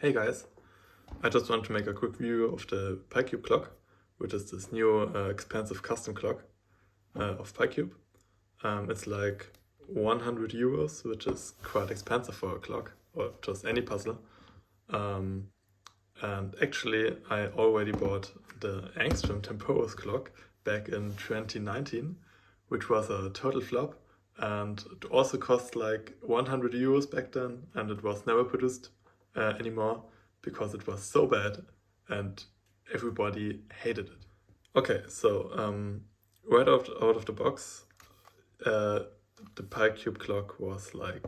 Hey guys, I just want to make a quick review of the Picube clock, which is this new expensive custom clock of Picube. It's like 100 euros, which is quite expensive for a clock or just any puzzle. And actually, I already bought the Angstrom Temporis clock back in 2019, which was a total flop. And it also cost like 100 euros back then, and it was never produced anymore because it was so bad and everybody hated it. Okay, so right out of the box, the Picube clock was like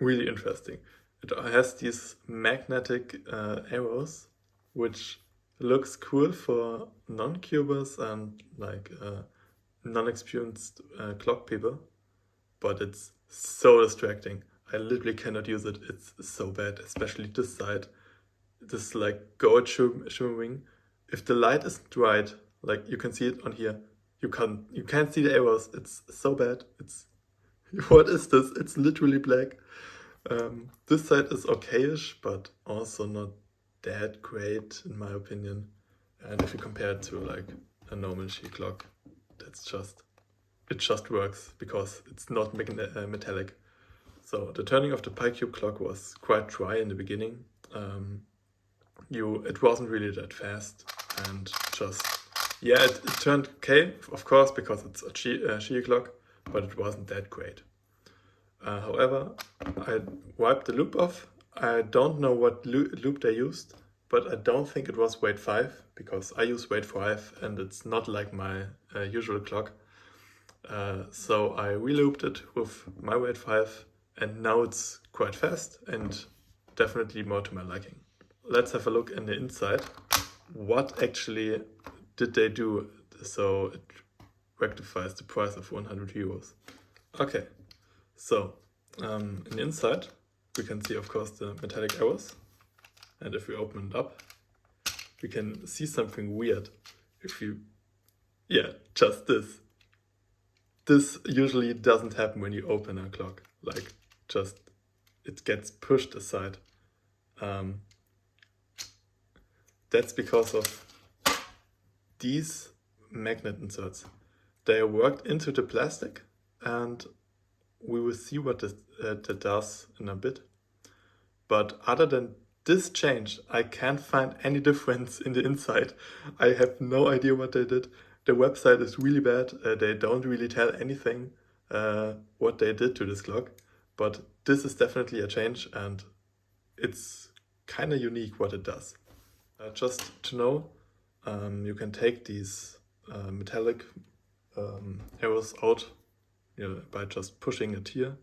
really interesting. It has these magnetic arrows, which looks cool for non-cubers and like non-experienced clock people, but it's so distracting. I literally cannot use it. It's so bad, especially this side. This like gold shimmering. If the light isn't right, like you can see it on here, you can't see the arrows. It's so bad. It's what is this? It's literally black. This side is okayish, but also not that great in my opinion. And if you compare it to like a normal G clock, it just works because it's not metallic. So the turning of the Picube clock was quite dry in the beginning. It wasn't really that fast, and it turned okay, of course, because it's a G clock, but it wasn't that great. However, I wiped the loop off. I don't know what loop they used, but I don't think it was weight 5, because I use weight 5 and it's not like my usual clock. So I relooped it with my weight 5, and now it's quite fast and definitely more to my liking. Let's have a look in the inside. What actually did they do so it rectifies the price of 100 euros? Okay, so in the inside we can see, of course, the metallic arrows, and if we open it up we can see something weird. Just this. This usually doesn't happen when you open a clock, like just it gets pushed aside. That's because of these magnet inserts. They are worked into the plastic, and we will see what that does in a bit. But other than this change, I can't find any difference in the inside. I have no idea what they did. The website is really bad. They don't really tell anything what they did to this clock. But this is definitely a change, and it's kind of unique what it does. Just to know, you can take these metallic arrows out by just pushing it here,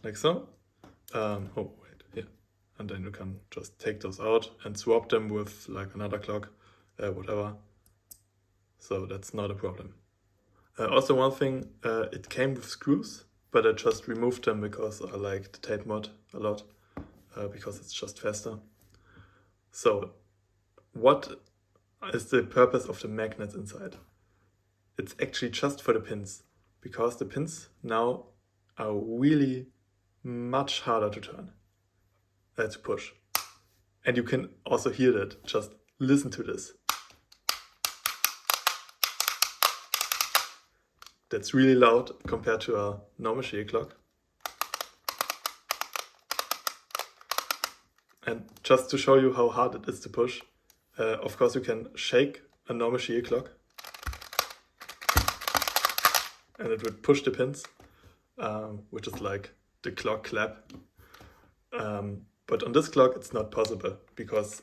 like so. And then you can just take those out and swap them with like another clock, whatever. So that's not a problem. Also one thing, it came with screws, but I just removed them because I like the tape mod a lot, because it's just faster. So what is the purpose of the magnets inside? It's actually just for the pins, because the pins now are really much harder to turn, to push. And you can also hear that. Just listen to this. That's really loud compared to a normal G clock. And just to show you how hard it is to push, of course you can shake a normal G clock and it would push the pins, which is like the clock clap. But on this clock it's not possible because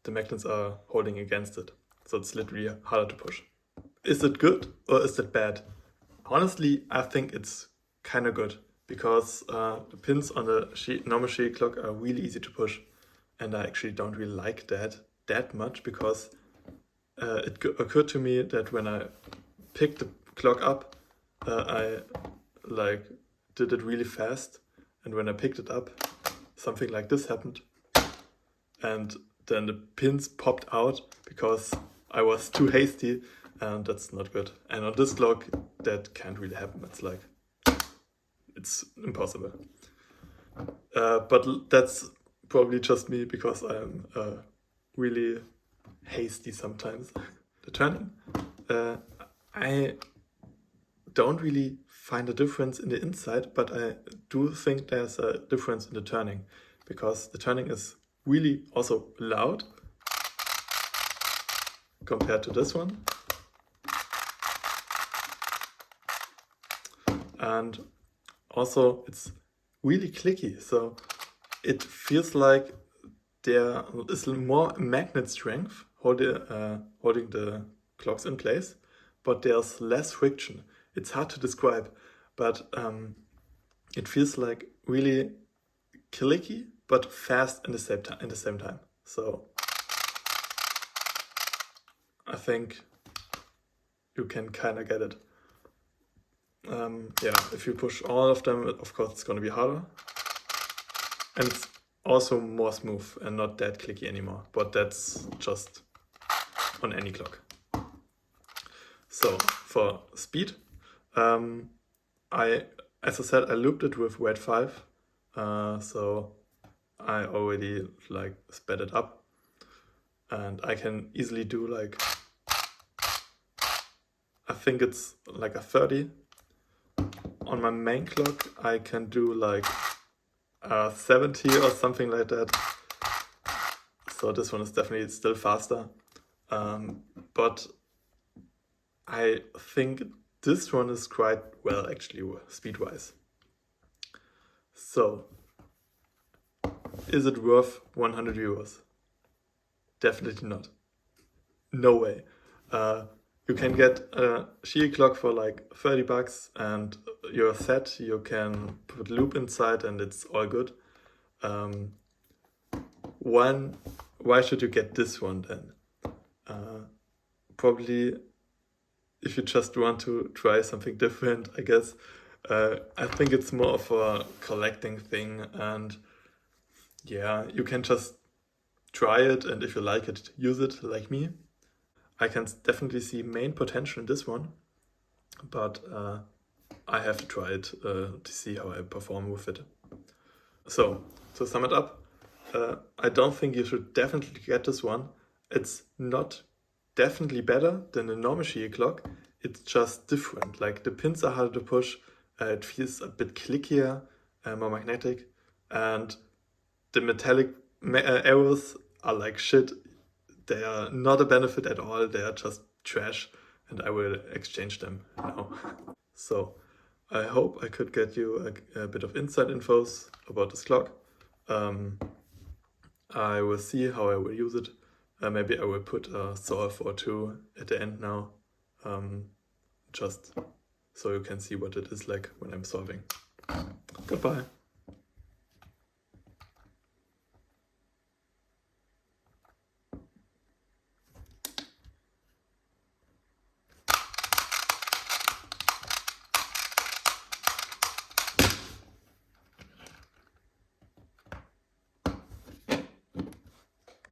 the magnets are holding against it. So it's literally harder to push. Is it good or is it bad? Honestly, I think it's kind of good, because the pins on the normal G clock are really easy to push, and I actually don't really like that much, because it occurred to me that when I picked the clock up, I like did it really fast, and when I picked it up, something like this happened, and then the pins popped out because I was too hasty, and that's not good. And on this clock, that can't really happen. It's like it's impossible. But that's probably just me because I'm really hasty sometimes. The turning, I don't really find a difference in the inside, but I do think there's a difference in the turning, because the turning is really also loud compared to this one. And also it's really clicky, so it feels like there is more magnet strength holding the clocks in place, but there's less friction. It's hard to describe, but it feels like really clicky but fast in the same time. So I think you can kind of get it. Yeah, if you push all of them, of course it's going to be harder, and it's also more smooth and not that clicky anymore, but that's just on any clock. So for speed, as I said, I looped it with Red 5, so I already like sped it up, and I can easily do like, I think it's like a 30. On my main clock I can do like 70 or something like that. So this one is definitely still faster, but I think this one is quite well actually speed-wise. So is it worth 100 euros? Definitely not. No way. You can get a Qi clock for like 30 bucks and you're set. You can put loop inside and it's all good. Why should you get this one then? Probably if you just want to try something different, I guess. I think it's more of a collecting thing, and yeah, you can just try it, and if you like it, use it like me. I can definitely see main potential in this one, but I have to try it to see how I perform with it. So, to sum it up, I don't think you should definitely get this one. It's not definitely better than the normal Qi clock, it's just different. Like the pins are harder to push, it feels a bit clickier, more magnetic, and the metallic arrows are like shit. They are not a benefit at all, they are just trash, and I will exchange them now. So I hope I could get you a bit of inside infos about this clock. I will see how I will use it. Maybe I will put a solve or two at the end now, just so you can see what it is like when I'm solving. Goodbye.